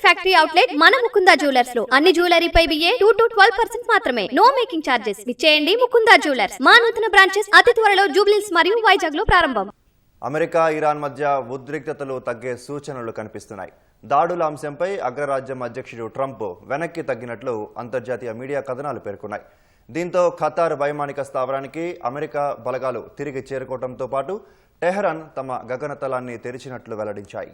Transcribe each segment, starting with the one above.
Factory outlet మన Mukunda jewellers లో అన్ని జ్యువెలరీపై బిఏ 2 to 12% మాత్రమే. No making charges. విచ్చేయండి ముకుందా జ్యువెలర్స్. మా నూతన బ్రాంచెస్ అతి త్వరలో జూబ్లీహిల్స్ మరియు వైజాగ్ లో ప్రారంభం. అమెరికా ఇరాన్ మధ్య ఉద్రిక్తతలు తగ్గే సూచనలు కనిపిస్తున్నాయి. దాడుల అంశంపై అగ్రరాజ్యం అధ్యక్షుడు ట్రంప్ వెనక్కి తగ్గినట్లు అంతర్జాతీయ మీడియా కథనాలు పేర్కొన్నాయి. దీంతో ఖతార్ వైమానిక స్థావరానికి అమెరికా బలగాలు తిరిగి చేరుకోవడంతో పాటు టెహరాన్ తమ గగనతలాన్ని తెరిచినట్లు వెల్లడించాయి.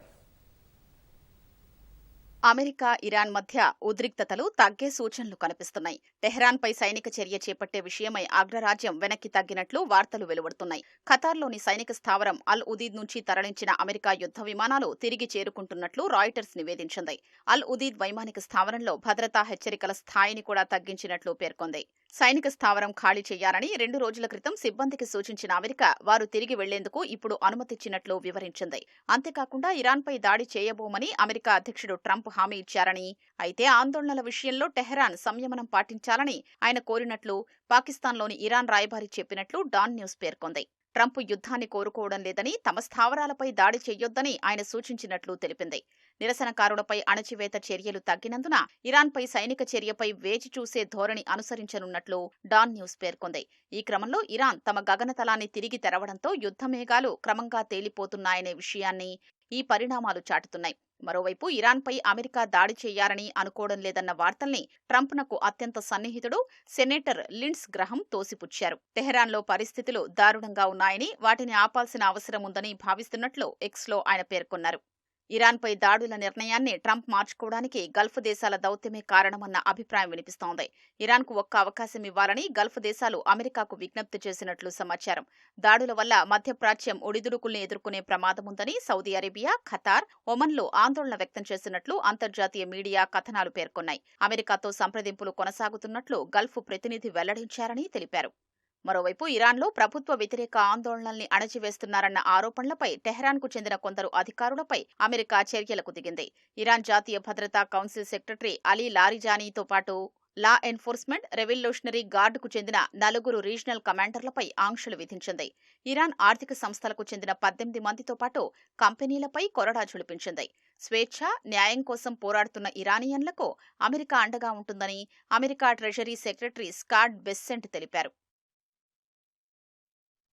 అమెరికా ఇరాన్ మధ్య ఉద్రిక్తతలు తగ్గే సూచనలు కనిపిస్తున్నాయి. టెహరాన్పై సైనిక చర్య చేపట్టే విషయమై అగ్రరాజ్యం వెనక్కి తగ్గినట్లు వార్తలు వెలువడుతున్నాయి. ఖతార్లోని సైనిక స్థావరం అల్ ఉదీద్ నుంచి తరలించిన అమెరికా యుద్ధ విమానాలు తిరిగి చేరుకుంటున్నట్లు రాయిటర్స్ నివేదించింది. అల్ ఉదీద్ వైమానిక స్థావరంలో భద్రతా హెచ్చరికల స్థాయిని కూడా తగ్గించినట్లు పేర్కొంది. సైనిక స్థావరం ఖాళీ చేయాలని 2 రోజుల క్రితం సిబ్బందికి సూచించిన అమెరికా వారు తిరిగి వెళ్లేందుకు ఇప్పుడు అనుమతిచ్చినట్లు వివరించింది. అంతేకాకుండా ఇరాన్పై దాడి చేయబోమని అమెరికా అధ్యక్షుడు ట్రంప్ హామీ ఇచ్చారని, అయితే ఆందోళనల విషయంలో టెహరాన్ సంయమనం పాటించాలని ఆయన కోరినట్లు పాకిస్తాన్లోని ఇరాన్ రాయబారి చెప్పినట్లు డాన్ న్యూస్ పేర్కొంది. ట్రంప్ యుద్ధాన్ని కోరుకోవడం లేదని, తమ స్థావరాలపై దాడి చెయ్యొద్దని ఆయన సూచించినట్లు తెలిపింది. నిరసనకారులపై అణచివేత చర్యలు తగ్గినందున ఇరాన్పై సైనిక చర్యపై వేచి చూసే ధోరణి అనుసరించనున్నట్లు డాన్ న్యూస్ పేర్కొంది. ఈ క్రమంలో ఇరాన్ తమ గగనతలాన్ని తిరిగి తెరవడంతో యుద్ధ మేఘాలు క్రమంగా తేలిపోతున్నాయనే విషయాన్ని ఈ పరిణామాలు చాటుతున్నాయి. మరోవైపు ఇరాన్పై అమెరికా దాడి చేయాలని అనుకోవడం లేదన్న వార్తల్ని ట్రంప్నకు అత్యంత సన్నిహితుడు సెనేటర్ లిండ్స్ గ్రహం తోసిపుచ్చారు. టెహరాన్లో పరిస్థితులు దారుణంగా ఉన్నాయని, వాటిని ఆపాల్సిన అవసరం ఉందని భావిస్తున్నట్లు ఎక్స్లో ఆయన పేర్కొన్నారు. ఇరాన్పై దాడుల నిర్ణయాన్ని ట్రంప్ మార్చుకోవడానికి గల్ఫ్ దేశాల దౌత్యమే కారణమన్న అభిప్రాయం వినిపిస్తోంది. ఇరాన్కు ఒక్క అవకాశం ఇవ్వాలని గల్ఫ్ దేశాలు అమెరికాకు విజ్ఞప్తి చేసినట్లు సమాచారం. దాడుల వల్ల మధ్యప్రాచ్యం ఒడిదుడుకుల్ని ఎదుర్కొనే ప్రమాదముందని సౌదీ అరేబియా, ఖతార్, ఒమన్లో ఆందోళన వ్యక్తం చేసినట్లు అంతర్జాతీయ మీడియా కథనాలు పేర్కొన్నాయి. అమెరికాతో సంప్రదింపులు కొనసాగుతున్నట్లు గల్ఫ్ ప్రతినిధి వెల్లడించారని తెలిపారు. మరోవైపు ఇరాన్లో ప్రభుత్వ వ్యతిరేక ఆందోళనల్ని అణచివేస్తున్నారన్న ఆరోపణలపై టెహరాన్కు చెందిన కొందరు అధికారులపై అమెరికా చర్యలకు దిగింది. ఇరాన్ జాతీయ భద్రతా కౌన్సిల్ సెక్రటరీ అలీ లారిజానీతో పాటు లా ఎన్ఫోర్స్మెంట్, రెవల్యూషనరీ గార్డుకు చెందిన 4 రీజనల్ కమాండర్లపై ఆంక్షలు విధించింది. ఇరాన్ ఆర్థిక సంస్థలకు చెందిన 18 మందితో పాటు కంపెనీలపై కొరడా ఝుళిపించింది. స్వేచ్ఛ, న్యాయం కోసం పోరాడుతున్న ఇరానియన్లకు అమెరికా అండగా ఉంటుందని America treasury secretary Scott Bessent తెలిపారు.